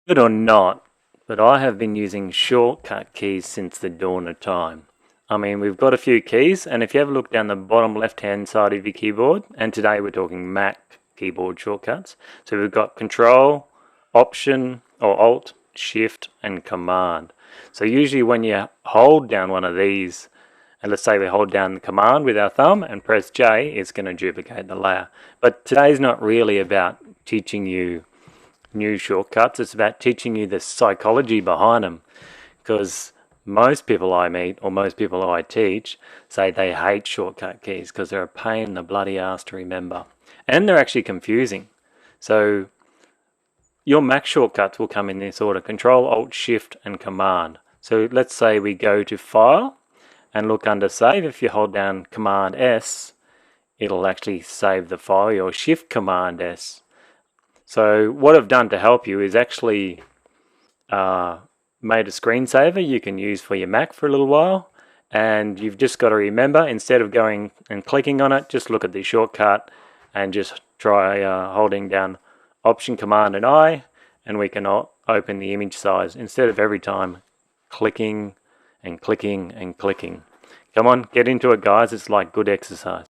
Believe it or not, but I have been using shortcut keys since the dawn of time. I mean, we've got a few keys, and if you have a look down the bottom left-hand side of your keyboard, and today we're talking Mac keyboard shortcuts. So we've got Control, Option, or Alt, Shift, and Command. So usually when you hold down one of these, and let's say we hold down the command with our thumb and press J, it's going to duplicate the layer. But today's not really about teaching you new shortcuts. It's about teaching you the psychology behind them, because most people I meet or most people I teach say they hate shortcut keys because they're a pain in the bloody ass to remember, and they're actually confusing. So your Mac shortcuts will come in this order: Control, Alt, Shift, and Command. So let's say we go to File and look under Save. If you hold down Command S, it'll actually save the file, or Shift Command S. So what I've done to help you is actually made a screensaver you can use for your Mac for a little while, and you've just got to remember, instead of going and clicking on it, just look at the shortcut and just try holding down Option, Command, and I, and we can open the image size instead of every time clicking and clicking and clicking. Come on, get into it, guys. It's like good exercise.